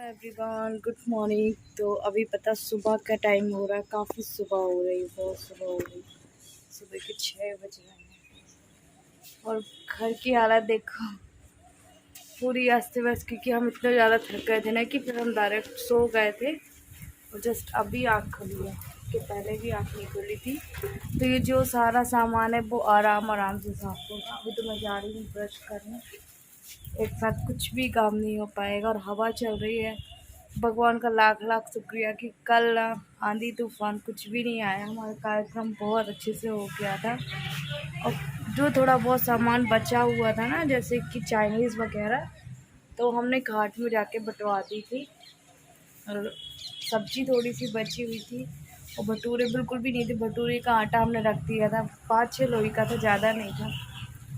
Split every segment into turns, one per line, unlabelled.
Everyone good morning. तो अभी पता सुबह का टाइम हो रहा है, काफ़ी सुबह हो रही है, बहुत सुबह हो रही। सुबह के 6 बज रहे हैं और घर की हालत देखो, पूरी अस्त व्यस्त, क्योंकि हम इतने ज़्यादा थक गए थे ना कि फिर हम डायरेक्ट सो गए थे और जस्ट अभी आँख खुली है, कि पहले भी आँख नहीं खुली थी। तो ये जो सारा सामान है वो आराम आराम से साफ होगा। अभी तो मैं जा रही हूँ ब्रश करने, एक साथ कुछ भी काम नहीं हो पाएगा। और हवा चल रही है, भगवान का लाख लाख शुक्रिया कि कल आंधी तूफान कुछ भी नहीं आया, हमारा कार्यक्रम बहुत अच्छे से हो गया था। और जो थोड़ा बहुत सामान बचा हुआ था ना, जैसे कि चाइनीज़ वगैरह, तो हमने घाट में जाके बंटवा दी थी। और सब्जी थोड़ी सी बची हुई थी और भटूरे बिल्कुल भी नहीं थे, भटूरे का आटा हमने रख दिया था, 5-6 लोई का था, ज़्यादा नहीं था।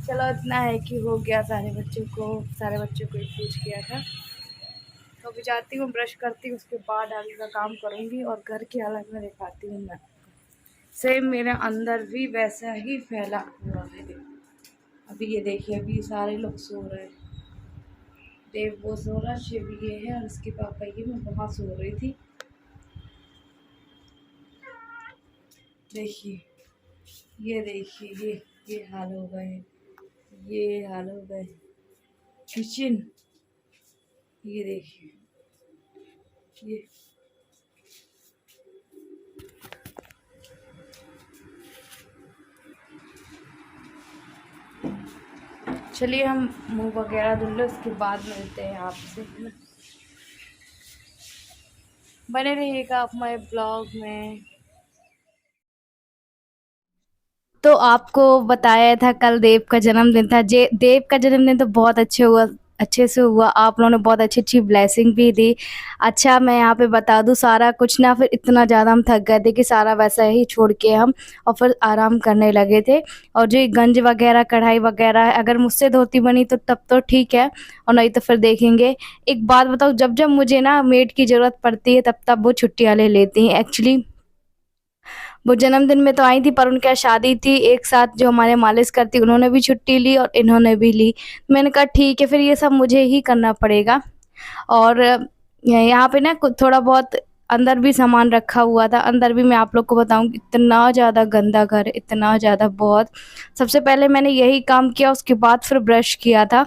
चलो इतना है कि हो गया, सारे बच्चों को ही पूछ किया था। तो अभी जाती हूँ, ब्रश करती हूँ, उसके बाद आगे का काम करूँगी और घर की हालत में दिखाती हूँ मैं। सेम मेरे अंदर भी वैसा ही फैला हुआ है। अभी ये देखिए, अभी सारे लोग सो रहे हैं। देव वो सो रहा, शिव ये है और उसके पापा ये, मैं वहाँ सो रही थी। देखिए, ये देखिए, ये हाल हो गए, ये हाल हो गए। किचन, ये देखिए, ये चलिए हम मुंह वगैरह धुल ले, उसके बाद मिलते हैं आपसे, है ना। बने रहिएगा आप हमारे ब्लॉग में। तो आपको बताया था कल देव का जन्मदिन था। देव का जन्मदिन तो बहुत अच्छे से हुआ। आप लोगों ने बहुत अच्छी ब्लेसिंग भी दी। अच्छा, मैं यहाँ पे बता दूँ, सारा कुछ ना, फिर इतना ज़्यादा हम थक गए थे कि सारा वैसा ही छोड़ के हम और फिर आराम करने लगे थे। और जो ये गंज वगैरह कढ़ाई वगैरह है, अगर मुझसे धोती बनी तो तब तो ठीक है, और नहीं तो फिर देखेंगे। एक बात बताओ, जब जब मुझे ना मेड की ज़रूरत पड़ती है तब तब वो छुट्टियाँ ले लेती हैं। एक्चुअली वो जन्मदिन में तो आई थी, पर उनके यहाँ शादी थी, एक साथ जो हमारे मालिश करती उन्होंने भी छुट्टी ली और इन्होंने भी ली। मैंने कहा ठीक है, फिर ये सब मुझे ही करना पड़ेगा। और यहाँ पे ना थोड़ा बहुत अंदर भी सामान रखा हुआ था। अंदर भी मैं आप लोग को बताऊँ, इतना ज़्यादा गंदा घर, इतना ज़्यादा, बहुत। सबसे पहले मैंने यही काम किया, उसके बाद फिर ब्रश किया था।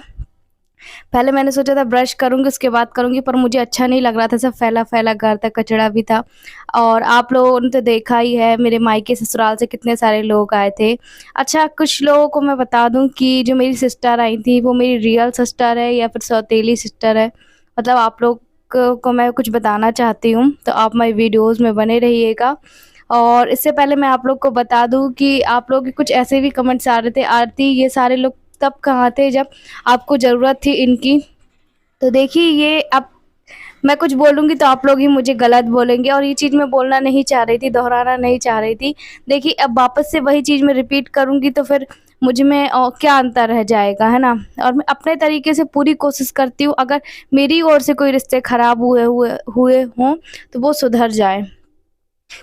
पहले मैंने सोचा था ब्रश करूँगी उसके बाद करूँगी, पर मुझे अच्छा नहीं लग रहा था, सब फैला-फैला घर था, कचरा भी था। और आप लोगों ने तो देखा ही है, मेरे मायके ससुराल से कितने सारे लोग आए थे। अच्छा, कुछ लोगों को मैं बता दूँ कि जो मेरी सिस्टर आई थी, वो मेरी रियल सिस्टर है या फिर सौतेली सिस्टर है। मतलब आप लोग को मैं कुछ बताना चाहती हूँ, तो आप मेरी वीडियोज़ में बने रहिएगा। और इससे पहले मैं आप लोग को बता दूँ कि आप लोग के कुछ ऐसे भी कमेंट्स आ रहे थे, आरती ये सारे लोग तब कहाँ थे जब आपको ज़रूरत थी इनकी। तो देखिए, ये अब मैं कुछ बोलूँगी तो आप लोग ही मुझे गलत बोलेंगे, और ये चीज़ मैं बोलना नहीं चाह रही थी, दोहराना नहीं चाह रही थी। देखिए, अब वापस से वही चीज़ मैं रिपीट करूँगी तो फिर मुझ में क्या अंतर रह जाएगा, है ना। और मैं अपने तरीके से पूरी कोशिश करती हूँ, अगर मेरी ओर से कोई रिश्ते ख़राब हुए हों तो वो सुधर जाएँ।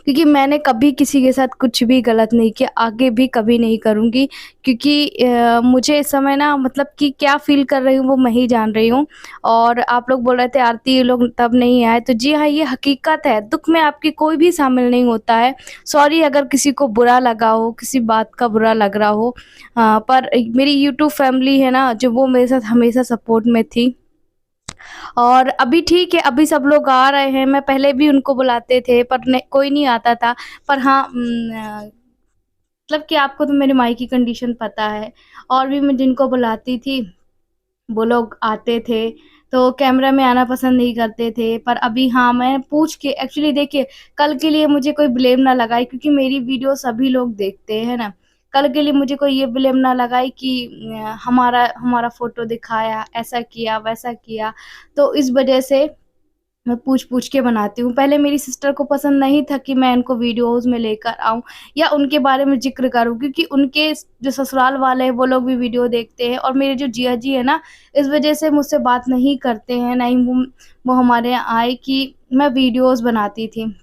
क्योंकि मैंने कभी किसी के साथ कुछ भी गलत नहीं किया, आगे भी कभी नहीं करूँगी। क्योंकि मुझे इस समय ना, मतलब कि क्या फ़ील कर रही हूँ वो मैं ही जान रही हूँ। और आप लोग बोल रहे थे आरती ये लोग तब नहीं आए, तो जी हाँ, ये हकीकत है। दुःख में आपकी कोई भी शामिल नहीं होता है। सॉरी अगर किसी को बुरा लगा हो, किसी बात का बुरा लग रहा हो। पर मेरी यूट्यूब फैमिली है ना, जो वो मेरे साथ हमेशा सपोर्ट में थी। और अभी ठीक है, अभी सब लोग आ रहे हैं, मैं पहले भी उनको बुलाते थे पर कोई नहीं आता था। पर हाँ, मतलब कि आपको तो मेरे माई की कंडीशन पता है, और भी मैं जिनको बुलाती थी वो लोग आते थे, तो कैमरा में आना पसंद नहीं करते थे। पर अभी हाँ, मैं पूछ के, एक्चुअली देखिए, कल के लिए मुझे कोई ब्लेम ना लगाए, क्योंकि मेरी वीडियो सभी लोग देखते हैं ना। कल के लिए मुझे कोई ये ब्लेम ना लगाए कि हमारा हमारा फ़ोटो दिखाया, ऐसा किया, वैसा किया। तो इस वजह से मैं पूछ-पूछ के बनाती हूँ। पहले मेरी सिस्टर को पसंद नहीं था कि मैं इनको वीडियोज़ में लेकर आऊँ या उनके बारे में ज़िक्र करूँ, क्योंकि उनके जो ससुराल वाले हैं वो लोग भी वीडियो देखते हैं और मेरे जो जीजा जी हैं ना, इस वज़ह से मुझसे बात नहीं करते हैं, ना ही वो हमारे यहाँ आए कि मैं वीडियोज़ बनाती थी।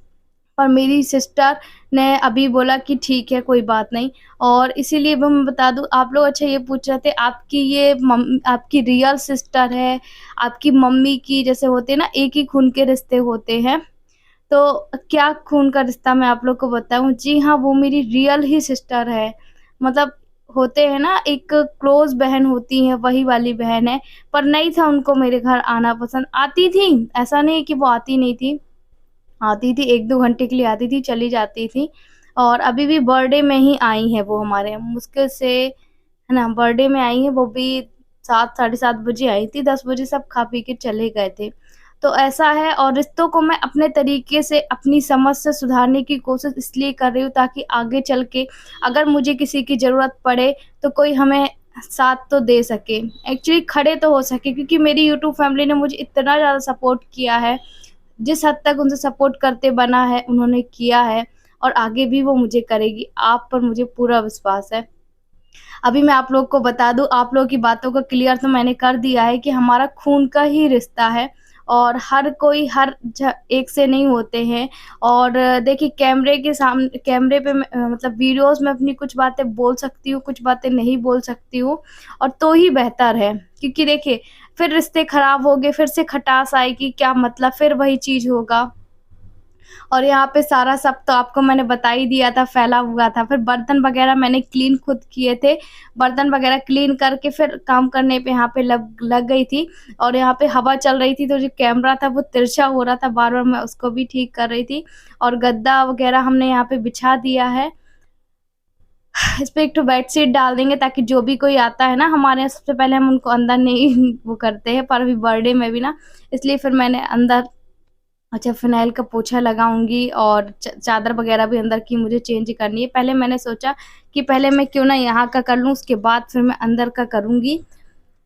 और मेरी सिस्टर ने अभी बोला कि ठीक है, कोई बात नहीं। और इसीलिए वो मैं बता दूँ, आप लोग अच्छा ये पूछ रहे थे, आपकी ये आपकी रियल सिस्टर है, आपकी मम्मी की जैसे होते हैं ना, एक ही खून के रिश्ते होते हैं, तो क्या खून का रिश्ता मैं आप लोग को बताऊँ? जी हाँ, वो मेरी रियल ही सिस्टर है। मतलब होते हैं ना, एक क्लोज़ बहन होती है, वही वाली बहन है, पर नहीं था उनको मेरे घर आना पसंद। आती थी, ऐसा नहीं है कि वो आती नहीं थी। आती थी, 1-2 घंटे के लिए आती थी, चली जाती थी। और अभी भी बर्थडे में ही आई हैं वो हमारे, मुश्किल से है ना, बर्थडे में आई हैं, वो भी 7 साढ़े 7 बजे आई थी, 10 बजे सब खा पी के चले गए थे। तो ऐसा है, और रिश्तों को मैं अपने तरीके से, अपनी समझ से सुधारने की कोशिश इसलिए कर रही हूँ ताकि आगे चल के अगर मुझे किसी की ज़रूरत पड़े, तो कोई हमें साथ तो दे सके। एक्चुअली खड़े तो हो सके, क्योंकि मेरी यूट्यूब फैमिली ने मुझे इतना ज़्यादा सपोर्ट किया है, जिस हद तक उनसे सपोर्ट करते बना है, उन्होंने किया है और आगे भी वो मुझे करेगी। आप पर मुझे पूरा विश्वास है। अभी मैं आप लोग को बता दूँ, आप लोगों की बातों को क्लियर तो मैंने कर दिया है कि हमारा खून का ही रिश्ता है और हर कोई हर एक से नहीं होते हैं। और देखिए, कैमरे पे मैं मतलब वीडियोज़ में अपनी कुछ बातें बोल सकती हूँ, कुछ बातें नहीं बोल सकती हूँ, और तो ही बेहतर है। क्योंकि देखिए, फिर रिश्ते खराब हो गए, फिर से खटास आएगी, क्या मतलब, फिर वही चीज़ होगा। और यहाँ पे सारा सब तो आपको मैंने बता ही दिया था, फैला हुआ था। फिर बर्तन वग़ैरह मैंने क्लीन खुद किए थे। बर्तन वग़ैरह क्लीन करके फिर काम करने पे यहाँ पे लग लग गई थी। और यहाँ पे हवा चल रही थी, तो जो कैमरा था वो तिरछा हो रहा था, बार-बार मैं उसको भी ठीक कर रही थी। और गद्दा वग़ैरह हमने यहाँ पे बिछा दिया है। इस पे एक ठो बेडशीट डाल देंगे ताकि जो भी कोई आता है ना हमारे यहाँ, सबसे पहले हम उनको अंदर नहीं वो करते हैं, पर अभी बर्थडे में भी ना, इसलिए फिर मैंने अंदर अच्छा फ़िनाइल का पोछा लगाऊँगी। और चादर वग़ैरह भी अंदर की मुझे चेंज करनी है। पहले मैंने सोचा कि पहले मैं क्यों ना यहाँ का कर लूँ, उसके बाद फिर मैं अंदर का करूँगी।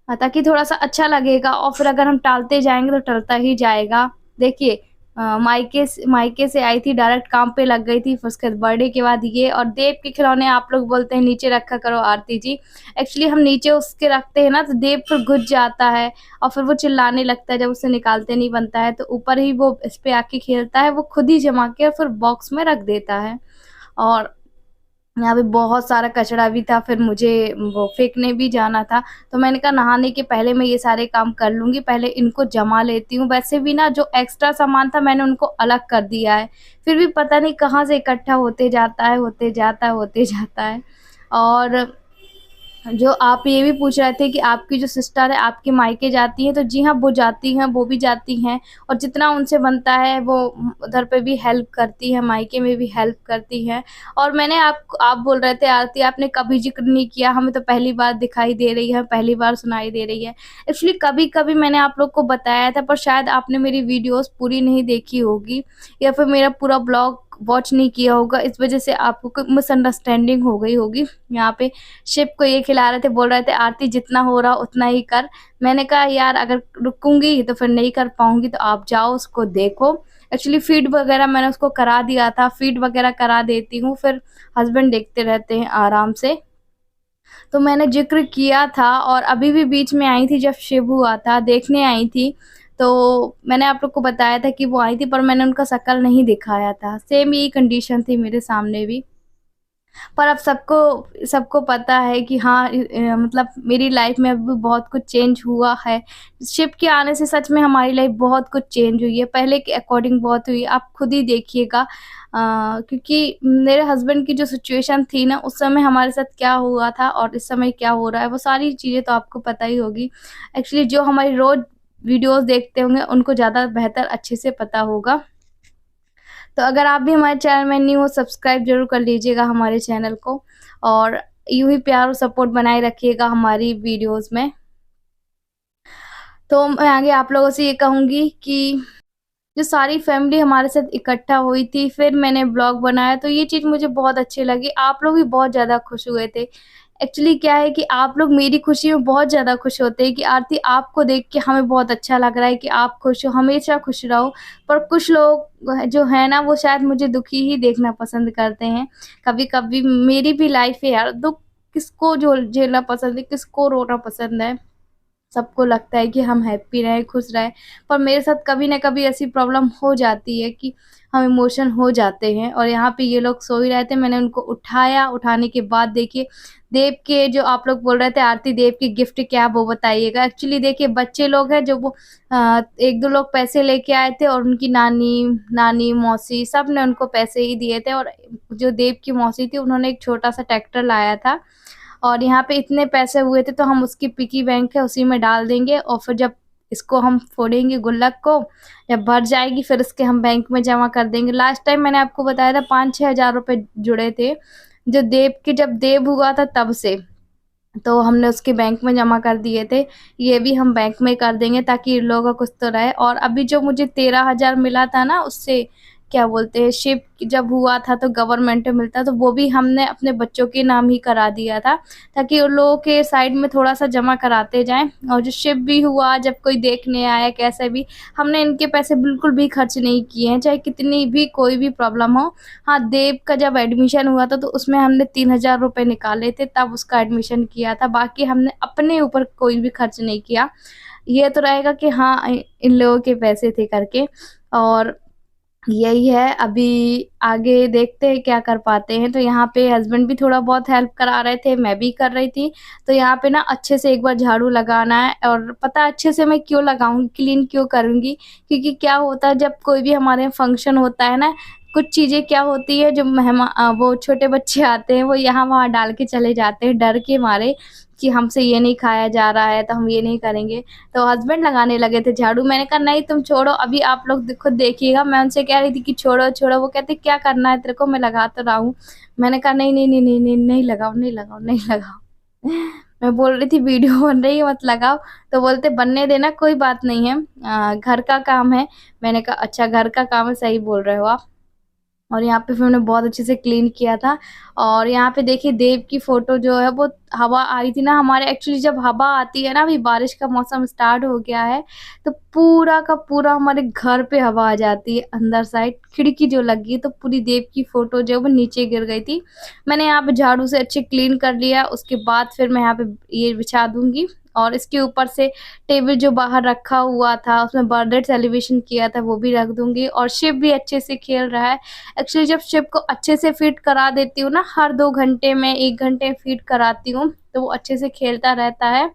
ताकि थोड़ा-सा अच्छा लगेगा, और फिर अगर हम टालते जाएँगे तो टलता ही जाएगा। देखिए, मायके से आई थी, डायरेक्ट काम पे लग गई थी, फिर उसके बाद बर्थडे के बाद ये, और देव के खिलौने आप लोग बोलते हैं नीचे रखा करो आरती जी। एक्चुअली हम नीचे उसके रखते हैं ना, तो देव फिर घुस जाता है और फिर वो चिल्लाने लगता है, जब उसे निकालते नहीं बनता है, तो ऊपर ही वो इस पे आके खेलता है, वो खुद ही जमा के और फिर बॉक्स में रख देता है। और यहाँ पे बहुत सारा कचरा भी था, फिर मुझे वो फेंकने भी जाना था, तो मैंने कहा नहाने के पहले मैं ये सारे काम कर लूँगी, पहले इनको जमा लेती हूँ। वैसे भी ना, जो एक्स्ट्रा सामान था मैंने उनको अलग कर दिया है, फिर भी पता नहीं कहाँ से इकट्ठा होते जाता है, होते जाता है, होते जाता है। और जो आप ये भी पूछ रहे थे कि आपकी जो सिस्टर है आपके मायके जाती हैं, तो जी हाँ, वो जाती हैं, वो भी जाती हैं, और जितना उनसे बनता है वो उधर पे भी हेल्प करती हैं, मायके में भी हेल्प करती हैं। और मैंने आप बोल रहे थे आरती, आपने कभी ज़िक्र नहीं किया, हमें तो पहली बार दिखाई दे रही है, पहली बार सुनाई दे रही है। एक्चुअली कभी-कभी मैंने आप लोग को बताया था, पर शायद आपने मेरी वीडियोज़ पूरी नहीं देखी होगी या फिर मेरा पूरा ब्लॉग वॉच नहीं किया होगा, इस वज़ह से आपको कोई मिसअंडरस्टैंडिंग हो गई होगी। यहाँ पे शिव को ये खिला रहे थे, बोल रहे थे आरती जितना हो रहा उतना ही कर। मैंने कहा यार, अगर रुकूँगी तो फिर नहीं कर पाऊँगी, तो आप जाओ उसको देखो। एक्चुअली फ़ीड वग़ैरह मैंने उसको करा दिया था, फ़ीड वग़ैरह करा देती हूँ, फिर हस्बैंड देखते रहते हैं आराम से। तो मैंने ज़िक्र किया था, और अभी भी बीच में आई थी जब शिव हुआ था, देखने आई थी। तो मैंने आप लोग को बताया था कि वो आई थी, पर मैंने उनका शक्ल नहीं दिखाया था। सेम यही कंडीशन थी मेरे सामने भी। पर अब सबको सबको पता है कि हाँ, मतलब मेरी लाइफ में अब बहुत कुछ चेंज हुआ है। शिप के आने से सच में हमारी लाइफ बहुत कुछ चेंज हुई है, पहले के अकॉर्डिंग बहुत हुई है, आप खुद ही देखिएगा। क्योंकि मेरे हस्बैंड की जो सिचुएशन थी ना, उस समय हमारे साथ क्या हुआ था और इस समय क्या हो रहा है, वो सारी चीज़ें तो आपको पता ही होगी। एक्चुअली जो हमारी रोज़ वीडियोज़ देखते होंगे, उनको ज़्यादा बेहतर अच्छे से पता होगा। तो अगर आप भी हमारे चैनल में न्यू हो, सब्सक्राइब ज़रूर कर लीजिएगा हमारे चैनल को, और यूँ ही प्यार और सपोर्ट बनाए रखिएगा हमारी वीडियोज़ में। तो मैं आगे आप लोगों से ये कहूँगी कि जो सारी फैमिली हमारे साथ इकट्ठा हुई थी, फिर मैंने व्लॉग बनाया, तो ये चीज़ मुझे बहुत अच्छी लगी। आप लोग भी बहुत ज़्यादा खुश हुए थे। एक्चुअली क्या है कि आप लोग मेरी खुशी में बहुत ज़्यादा खुश होते हैं कि आरती आपको देख के हमें बहुत अच्छा लग रहा है कि आप खुश हो, हमेशा खुश रहो। पर कुछ लोग जो है ना वो शायद मुझे दुखी ही देखना पसंद करते हैं। कभी-कभी मेरी भी लाइफ़ है यार, दुःख किसको जो झेलना पसंद है, किसको रोना पसंद है। सबको लगता है कि हम हैप्पी रहें, खुश रहें, पर मेरे साथ कभी न कभी ऐसी प्रॉब्लम हो जाती है कि हम इमोशन हो जाते हैं। और यहाँ पे ये लोग सो ही रहे थे, मैंने उनको उठाया, उठाने के बाद देखिए देव के जो आप लोग बोल रहे थे आरती देव की गिफ्ट क्या वो बताइएगा। एक्चुअली देखिए बच्चे लोग हैं जो वो 1-2 लोग पैसे लेके आए थे और उनकी नानी, मौसी सब ने उनको पैसे ही दिए थे। और जो देव की मौसी थी उन्होंने एक छोटा-सा ट्रैक्टर लाया था और यहाँ पे इतने पैसे हुए थे तो हम उसकी पिग्गी बैंक है उसी में डाल देंगे और फिर जब इसको हम फोड़ेंगे गुल्लक को, जब भर जाएगी फिर इसके हम बैंक में जमा कर देंगे। लास्ट टाइम मैंने आपको बताया था 5-6 हज़ार रुपए जुड़े थे, जो देव के जब देव हुआ था तब से। तो हमने उसके बैंक में जमा कर दिए थे, ये भी हम बैंक में कर देंगे ताकि इन लोगों का कुछ तो रहे। और अभी जो मुझे 13,000 मिला था ना उससे क्या बोलते हैं शिप जब हुआ था तो गवर्नमेंट में मिलता तो वो भी हमने अपने बच्चों के नाम ही करा दिया था, ताकि उन लोगों के साइड में थोड़ा-सा जमा कराते जाएँ। और जो शिप भी हुआ जब कोई देखने आया कैसे भी, हमने इनके पैसे बिल्कुल भी खर्च नहीं किए हैं, चाहे कितनी भी कोई भी प्रॉब्लम हो। हाँ, देव का जब एडमिशन हुआ था तो उसमें हमने 3,000 रुपए निकाले थे तब उसका एडमिशन किया था, बाकी हमने अपने ऊपर कोई भी खर्च नहीं किया। ये तो रहेगा कि हाँ, इन लोगों के पैसे थे करके। और यही है, अभी आगे देखते हैं क्या कर पाते हैं। तो यहाँ पे हस्बैंड भी थोड़ा बहुत हेल्प करा रहे थे, मैं भी कर रही थी। तो यहाँ पे ना अच्छे से एक बार झाड़ू लगाना है और पता है अच्छे से मैं क्यों लगाऊँगी, क्लीन क्यों करूँगी, क्योंकि क्या होता है जब कोई भी हमारे यहाँ फंक्शन होता है ना, कुछ चीज़ें क्या होती है जो वो छोटे बच्चे आते हैं वो यहाँ-वहाँ डाल के चले जाते हैं डर के मारे कि हमसे ये नहीं खाया जा रहा है तो हम ये नहीं करेंगे। तो हस्बैंड लगाने लगे थे झाड़ू, मैंने कहा नहीं तुम छोड़ो अभी आप लोग खुद देखिएगा। मैं उनसे कह रही थी कि छोड़ो, छोड़ो, वो कहते क्या करना है तेरे को, मैं लगा तो रहा हूँ। मैंने कहा नहीं, नहीं, नहीं, नहीं, नहीं, नहीं लगाओ, नहीं लगाओ, नहीं लगाओ। मैं बोल रही थी वीडियो बन रही है मत लगाओ, तो बोलते बनने देना कोई बात नहीं है, घर का काम है। मैंने कहा अच्छा घर का काम है, सही बोल रहे हो आप। और यहाँ पे फिर हमने बहुत अच्छे से क्लीन किया था। और यहाँ पे देखिए देव की फ़ोटो जो है वो हवा आई थी ना हमारे, एक्चुअली जब हवा आती है ना, अभी बारिश का मौसम स्टार्ट हो गया है, तो पूरा का पूरा हमारे घर पे हवा आ जाती है अंदर साइड, खिड़की जो लगी है तो पूरी देव की फ़ोटो जो है वो नीचे गिर गई थी। मैंने यहाँ पे झाड़ू से अच्छे क्लीन कर लिया, उसके बाद फिर मैं यहाँ पे ये बिछा दूँगी और इसके ऊपर से टेबल जो बाहर रखा हुआ था उसमें बर्थडे सेलिब्रेशन किया था वो भी रख दूँगी। और शिव भी अच्छे से खेल रहा है। एक्चुअली जब शिप को अच्छे से फ़ीड करा देती हूँ ना, हर 2 घंटे में 1 घंटे फ़ीड कराती हूँ, तो वो अच्छे से खेलता रहता है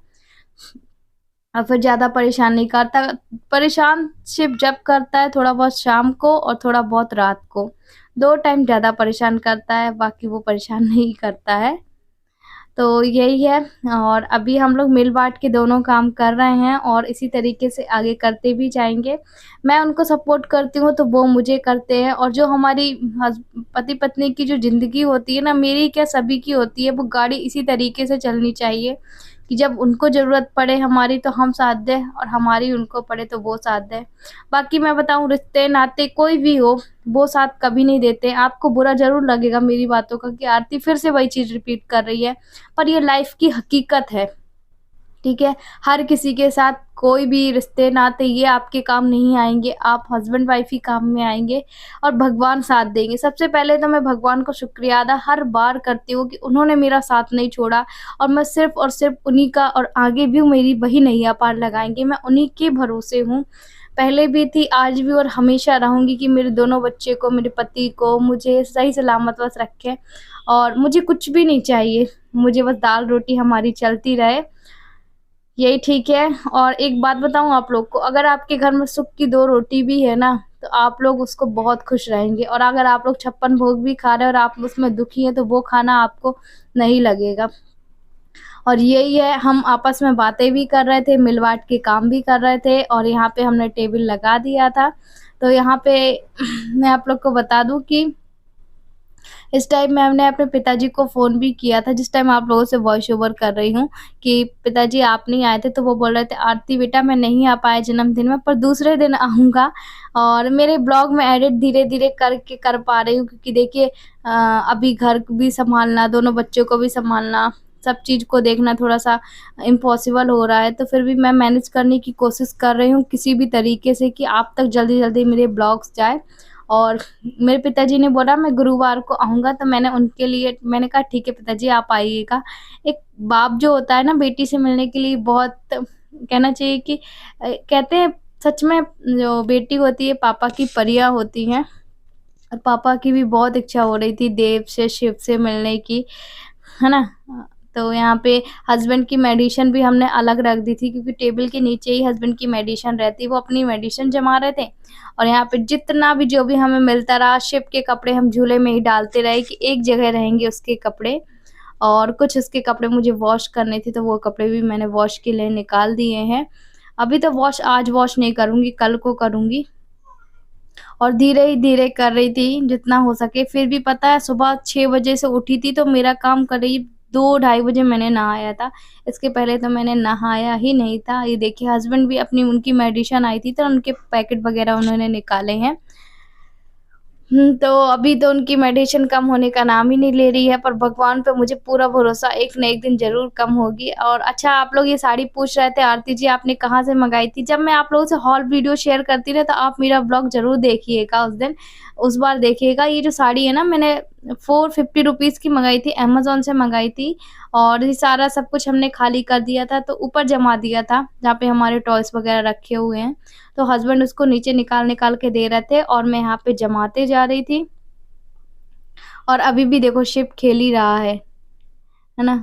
और फिर ज़्यादा परेशान नहीं करता। परेशान शिप जब करता है थोड़ा बहुत शाम को और थोड़ा बहुत रात को, 2 टाइम ज़्यादा परेशान करता है, बाकी वो परेशान नहीं करता है। तो यही है। और अभी हम लोग मिल-बाँट के दोनों काम कर रहे हैं और इसी तरीके से आगे करते भी जाएँगे। मैं उनको सपोर्ट करती हूँ तो वो मुझे करते हैं। और जो हमारी पति-पत्नी की जो ज़िंदगी होती है ना, मेरी क्या सभी की होती है, वो गाड़ी इसी तरीके से चलनी चाहिए कि जब उनको ज़रूरत पड़े हमारी तो हम साथ दें और हमारी उनको पड़े तो वो साथ दें। बाकी मैं बताऊँ रिश्ते नाते कोई भी हो, वो साथ कभी नहीं देते। आपको बुरा ज़रूर लगेगा मेरी बातों का कि आरती फिर से वही चीज़ रिपीट कर रही है, पर ये लाइफ़ की हकीकत है, ठीक है? हर किसी के साथ कोई भी रिश्ते नाते ये आपके काम नहीं आएँगे, आप हस्बैंड वाइफ़ ही काम में आएँगे और भगवान साथ देंगे। सबसे पहले तो मैं भगवान को शुक्रिया अदा हर बार करती हूँ कि उन्होंने मेरा साथ नहीं छोड़ा और मैं सिर्फ़ और सिर्फ़ उन्हीं का और आगे भी मेरी वही नैया पार लगाएँगे, मैं उन्हीं के भरोसे हूँ। पहले भी थी, आज भी और हमेशा रहूँगी कि मेरे दोनों बच्चे को, मेरे पति को मुझे सही सलामत बस रखें और मुझे कुछ भी नहीं चाहिए, मुझे बस दाल-रोटी हमारी चलती रहे, यही ठीक है। और एक बात बताऊँ आप लोग को, अगर आपके घर में सुख की 2 रोटी भी है ना, तो आप लोग उसको बहुत खुश रहेंगे और अगर आप लोग 56 भोग भी खा रहे हैं और आप उसमें दुखी हैं, तो वो खाना आपको नहीं लगेगा। और यही है, हम आपस में बातें भी कर रहे थे, मिल-बाँट के काम भी कर रहे थे और यहाँ पे हमने टेबल लगा दिया था। तो यहाँ पे मैं आप लोग को बता दूँ कि इस टाइम मैंने अपने पिताजी को फ़ोन भी किया था, जिस टाइम आप लोगों से वॉइस ओवर कर रही हूँ कि पिताजी आप नहीं आए थे, तो वो बोल रहे थे आरती बेटा मैं नहीं आ पाया जन्मदिन में, पर दूसरे दिन आऊँगा। और मेरे ब्लॉग में एडिट धीरे-धीरे करके कर पा रही हूँ क्योंकि देखिए अभी घर भी सँभालना, दोनों बच्चों को भी सँभालना, सब चीज़ को देखना थोड़ा-सा इम्पॉसिबल हो रहा है, तो फिर भी मैं मैनेज करने की कोशिश कर रही हूँ किसी भी तरीके से कि आप तक जल्दी-जल्दी मेरे ब्लॉग्स जाए। और मेरे पिताजी ने बोला मैं गुरुवार को आऊँगा, तो मैंने उनके लिए मैंने कहा ठीक है पिताजी आप आइएगा। एक बाप जो होता है ना बेटी से मिलने के लिए बहुत कहना चाहिए कि कहते हैं सच में जो बेटी होती है पापा की परियाँ होती हैं। और पापा की भी बहुत इच्छा हो रही थी देव से, शिव से मिलने की, है ना? तो यहाँ पे हस्बैंड की मेडिसिन भी हमने अलग रख दी थी क्योंकि टेबल के नीचे ही हस्बैंड की मेडिसिन रहती, वो अपनी मेडिसिन जमा रहे थे। और यहाँ पे जितना भी जो भी हमें मिलता रहा, शिव के कपड़े हम झूले में ही डालते रहे कि एक जगह रहेंगे उसके कपड़े। और कुछ उसके कपड़े मुझे वॉश करने थे, तो वो कपड़े भी मैंने वॉश के लिए निकाल दिए हैं। अभी तो आज वॉश नहीं करूँगी, कल को करूँगी। और धीरे ही धीरे कर रही थी जितना हो सके। फिर भी पता है सुबह 6 बजे से उठी थी तो मेरा काम करीब 2 ढाई बजे मैंने नहाया था। इसके पहले तो मैंने नहाया ही नहीं था। ये देखिए हस्बैंड भी अपनी उनकी मेडिसिन आई थी तो उनके पैकेट वग़ैरह उन्होंने निकाले हैं। तो अभी तो उनकी मेडिसिन कम होने का नाम ही नहीं ले रही है, पर भगवान पे मुझे पूरा भरोसा एक ना एक दिन ज़रूर कम होगी। और अच्छा आप लोग ये साड़ी पूछ रहे थे आरती जी आपने कहाँ से मँगाई थी? जब मैं आप लोगों से हॉल वीडियो शेयर करती ना तो आप मेरा व्लॉग ज़रूर देखिएगा उस दिन, उस बार देखिएगा। ये जो साड़ी है ना मैंने 450 रुपीज़ की मँगाई थी, अमेज़न से मँगाई थी। और ये सारा सब कुछ हमने खाली कर दिया था तो ऊपर जमा दिया था, जहाँ पे हमारे टॉयज़ वग़ैरह रखे हुए हैं। तो हस्बैंड उसको नीचे निकाल-निकाल के दे रहे थे और मैं यहाँ पे जमाते जा रही थी। और अभी भी देखो शिव खेल ही रहा है ना?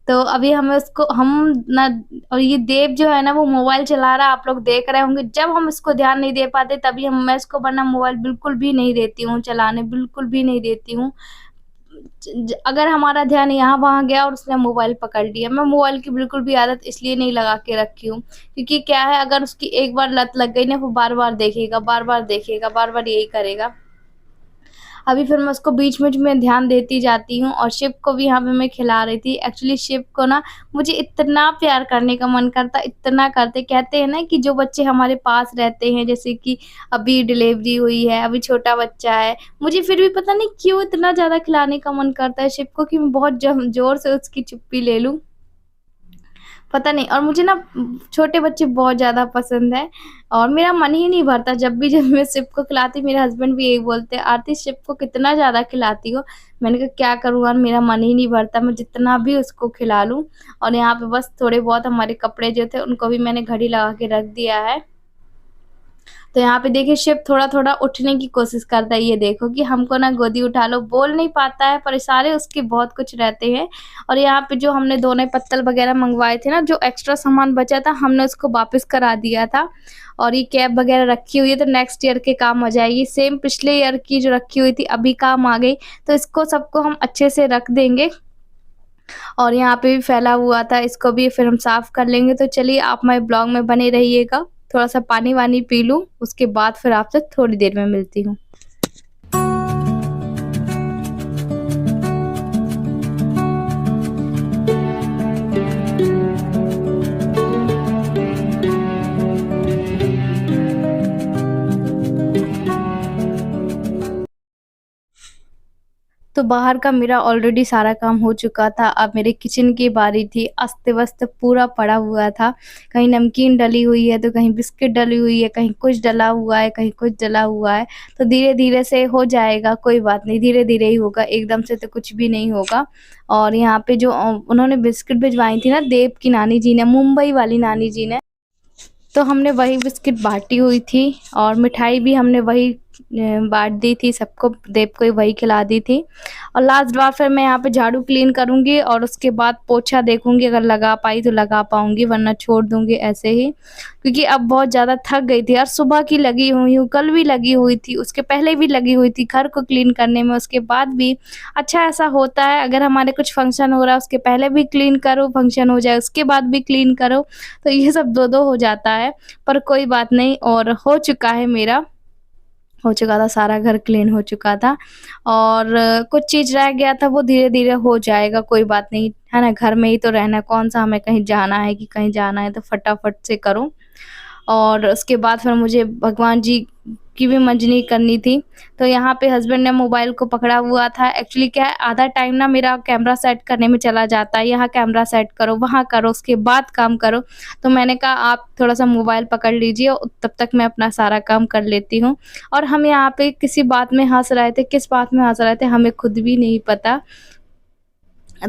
तो अभी हमें उसको हम ना और ये देव जो है ना वो मोबाइल चला रहा है, आप लोग देख रहे होंगे। जब हम इसको ध्यान नहीं दे पाते तभी मैं इसको वरना मोबाइल बिल्कुल भी नहीं देती हूँ चलाने, बिल्कुल भी नहीं देती हूँ। अगर हमारा ध्यान यहाँ-वहाँ गया और उसने मोबाइल पकड़ लिया, मैं मोबाइल की बिल्कुल भी आदत इसलिए नहीं लगा के रखी हूँ, क्योंकि क्या है अगर उसकी एक बार लत लग गई ना वो बार-बार देखेगा, बार-बार देखेगा, बार-बार यही करेगा। अभी फिर मैं उसको बीच-बीच में ध्यान देती जाती हूँ और शिव को भी यहाँ पे मैं खिला रही थी। एक्चुअली शिव को ना मुझे इतना प्यार करने का मन करता, इतना करते कहते हैं ना कि जो बच्चे हमारे पास रहते हैं जैसे कि अभी डिलीवरी हुई है, अभी छोटा बच्चा है, मुझे फिर भी पता नहीं क्यों इतना ज़्यादा खिलाने का मन करता है शिव को कि मैं बहुत ज़ोर से उसकी चुप्पी ले लूँ। पता नहीं और मुझे ना छोटे बच्चे बहुत ज़्यादा पसंद है और मेरा मन ही नहीं भरता जब मैं शिव को खिलाती मेरे हस्बैंड भी यही बोलते हैं, "आरती शिव को कितना ज़्यादा खिलाती हो?" मैंने कहा, "क्या करूँ यार मेरा मन ही नहीं भरता, मैं जितना भी उसको खिला लूँ।" और यहाँ पे बस थोड़े बहुत हमारे कपड़े जो थे उनको भी मैंने घड़ी लगा के रख दिया है। तो यहाँ पे देखिए शिव थोड़ा-थोड़ा उठने की कोशिश करता है, ये देखो कि हमको ना गोदी उठा लो, बोल नहीं पाता है पर इशारे उसके बहुत कुछ रहते हैं। और यहाँ पे जो हमने दोने पत्तल वगैरह मँगवाए थे ना, जो एक्स्ट्रा सामान बचा था हमने उसको वापस करा दिया था। और ये कैप वगैरह रखी हुई है तो नेक्स्ट ईयर के काम आ जाएगी। सेम पिछले ईयर की जो रखी हुई थी अभी काम आ गई, तो इसको सबको हम अच्छे से रख देंगे। और यहाँ पे भी फैला हुआ था, इसको भी फिर हम साफ़ कर लेंगे। तो चलिए आप हमारे ब्लॉग में बने रहिएगा। थोड़ा-सा पानी-वानी पी लूँ, उसके बाद फिर आपसे थोड़ी देर में मिलती हूँ। तो बाहर का मेरा ऑलरेडी सारा काम हो चुका था, अब मेरे किचन की बारी थी। अस्त-व्यस्त पूरा पड़ा हुआ था, कहीं नमकीन डली हुई है, तो कहीं बिस्किट डली हुई है, कहीं कुछ डला हुआ है, कहीं कुछ डला हुआ है। तो धीरे-धीरे से हो जाएगा, कोई बात नहीं, धीरे-धीरे ही होगा, एकदम से तो कुछ भी नहीं होगा। और यहाँ पे जो उन्होंने बिस्किट भिजवाई थी ना देव की नानी जी ने, मुंबई वाली नानी जी ने, तो हमने वही बिस्किट बाँटी हुई थी और मिठाई भी हमने वही बाँट दी थी सबको, देव को ही वही खिला दी थी। और लास्ट बार फिर मैं यहाँ पे झाड़ू क्लीन करूँगी और उसके बाद पोछा देखूँगी, अगर लगा पाई तो लगा पाऊँगी वरना छोड़ दूँगी ऐसे ही। क्योंकि अब बहुत ज़्यादा थक गई थी और सुबह की लगी हुई हूँ, कल भी लगी हुई थी, उसके पहले भी लगी हुई थी घर को क्लीन करने में, उसके बाद भी। अच्छा ऐसा होता है अगर हमारे कुछ फंक्शन हो रहा है उसके पहले भी क्लीन करो, फंक्शन हो जाए उसके बाद भी क्लीन करो, तो ये सब 2-2 हो जाता है। पर कोई बात नहीं और हो चुका है मेरा, हो चुका था, सारा घर क्लीन हो चुका था। और कुछ चीज़ रह गया था वो धीरे-धीरे हो जाएगा, कोई बात नहीं, है ना? घर में ही तो रहना है, कौन-सा हमें कहीं जाना है कि कहीं जाना है तो फटाफट से करो। और उसके बाद फिर मुझे भगवान जी की भी मंजनी करनी थी। तो यहाँ पे हस्बैंड ने मोबाइल को पकड़ा हुआ था। एक्चुअली क्या है, आधा टाइम ना मेरा कैमरा सेट करने में चला जाता है, यहाँ कैमरा सेट करो, वहाँ करो, उसके बाद काम करो। तो मैंने कहा आप थोड़ा-सा मोबाइल पकड़ लीजिए, तब तक मैं अपना सारा काम कर लेती हूँ। और हम यहाँ पे किसी बात में हँस रहे थे, किस बात में हँस रहे थे हमें खुद भी नहीं पता।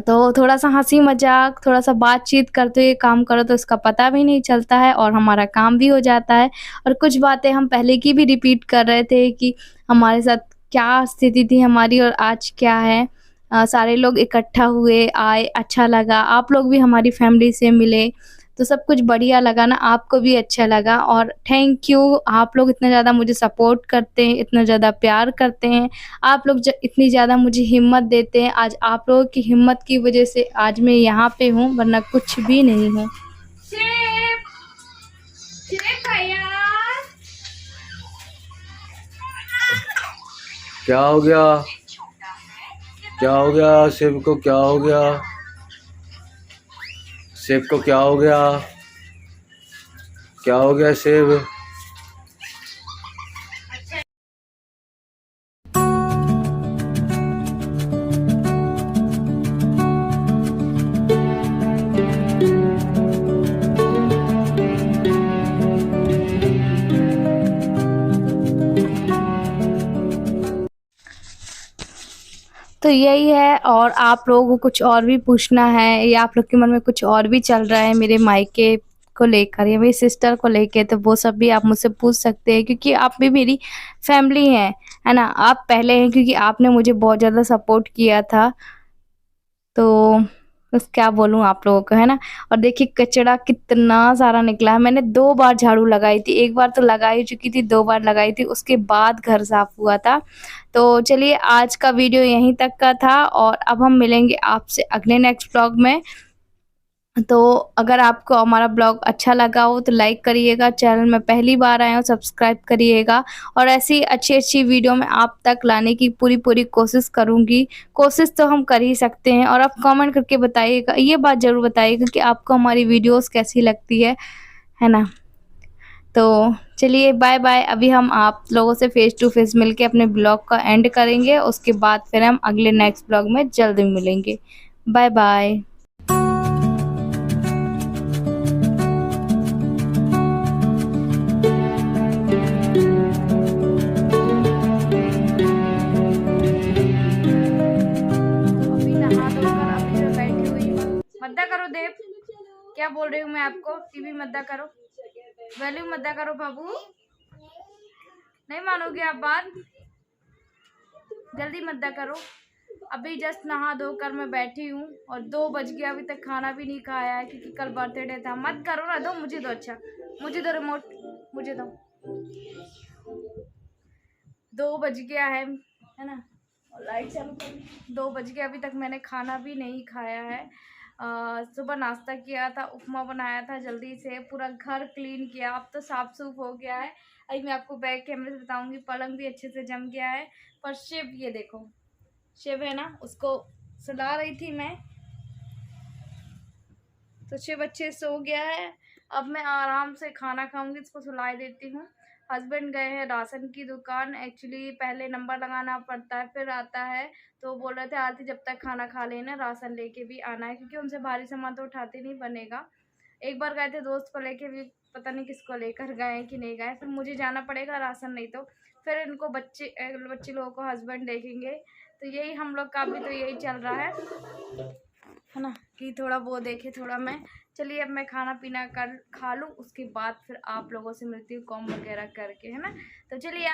तो थोड़ा-सा हँसी-मज़ाक, थोड़ा-सा बातचीत करते हुए काम करो तो इसका पता भी नहीं चलता है और हमारा काम भी हो जाता है। और कुछ बातें हम पहले की भी रिपीट कर रहे थे कि हमारे साथ क्या स्थिति थी हमारी और आज क्या है। सारे लोग इकट्ठा हुए, आए, अच्छा लगा। आप लोग भी हमारी फैमिली से मिले, तो सब कुछ बढ़िया लगा ना, आपको भी अच्छा लगा और थैंक यू। आप लोग इतना ज़्यादा मुझे सपोर्ट करते हैं, इतना ज़्यादा प्यार करते हैं। आप लोग इतनी ज़्यादा मुझे हिम्मत देते हैं। आज आप लोगों की हिम्मत की वजह से आज मैं यहाँ पे हूँ, वरना कुछ भी नहीं हूँ। शेफ, शेफ भैया।
क्या हो गया? क्या हो गया? सेब को क्या हो गया? सेब को क्या हो गया? क्या हो गया सेब?
तो यही है, और आप लोगों को कुछ और भी पूछना है या आप लोग के मन में कुछ और भी चल रहा है मेरे मायके को लेकर या मेरी सिस्टर को लेके, तो वो सब भी आप मुझसे पूछ सकते हैं, क्योंकि आप भी मेरी फैमिली हैं, है ना? आप पहले हैं क्योंकि आपने मुझे बहुत ज़्यादा सपोर्ट किया था। तो बस क्या बोलूँ आप लोगों को, है ना? और देखिए कचरा कितना सारा निकला है। मैंने 2 बार झाड़ू लगाई थी, 1 बार तो लगा ही चुकी थी, 2 बार लगाई थी, उसके बाद घर साफ हुआ था। तो चलिए आज का वीडियो यहीं तक का था और अब हम मिलेंगे आपसे अगले नेक्स्ट व्लॉग में। तो अगर आपको हमारा ब्लॉग अच्छा लगा हो तो लाइक करिएगा, चैनल में पहली बार आए हो सब्सक्राइब करिएगा और ऐसी अच्छी-अच्छी वीडियो मैं आप तक लाने की पूरी कोशिश करूँगी। कोशिश तो हम कर ही सकते हैं और आप कमेंट करके बताइएगा, ये बात ज़रूर बताइएगा कि आपको हमारी वीडियोज़ कैसी लगती है ना? तो चलिए बाय-बाय, अभी हम आप लोगों से फेस टू फेस मिलके अपने ब्लॉग का एंड करेंगे, उसके बाद फिर हम अगले नेक्स्ट ब्लॉग में जल्द मिलेंगे। बाय-बाय। अभी नहा धोकर अभी मैं बैठी हुई हूँ। मद्दा करो देव, क्या बोल रही हूँ मैं आपको, टीवी मद्दा करो, वैल्यू मद्दा करो बाबू। नहीं मानोगे आप बात, जल्दी मद्दा करो। अभी जस्ट नहा धोकर मैं बैठी हूँ और 2 बज गया, अभी तक खाना भी नहीं खाया है क्योंकि कल बर्थडे था। मत करो ना, दो मुझे, दो, अच्छा मुझे दो रिमोट, मुझे दो। 2 बज गया है ना? और लाइट चालू कर। 2 बज गया, अभी तक मैंने खाना भी नहीं खाया है। सुबह नाश्ता किया था, उपमा बनाया था, जल्दी से पूरा घर क्लीन किया, अब तो साफ सूफ हो गया है। अभी मैं आपको बैक कैमरे से बताऊंगी, पलंग भी अच्छे से जम गया है। पर शिव, ये देखो शिव है ना, उसको सुला रही थी मैं, तो शिव अच्छे से सो गया है। अब मैं आराम से खाना खाऊंगी, इसको सुलाई देती हूँ। हस्बैंड गए हैं राशन की दुकान, एक्चुअली पहले नंबर लगाना पड़ता है फिर आता है। तो बोल रहे थे आरती जब तक खाना खा लेना राशन लेके भी आना है, क्योंकि उनसे भारी सामान तो उठाते नहीं बनेगा। एक बार गए थे दोस्त को लेके भी, पता नहीं किसको लेकर गए कि नहीं गए, फिर मुझे जाना पड़ेगा राशन, नहीं तो फिर इनको बच्चे लोगों को हस्बैंड देखेंगे। तो यही हम लोग का भी तो यही चल रहा है ना, कि थोड़ा वो देखे थोड़ा मैं। चलिए अब मैं खाना पीना कर खा लूँ, उसके बाद फिर आप लोगों से मिलती हूँ कॉम वगैरह करके, है ना? तो चलिए।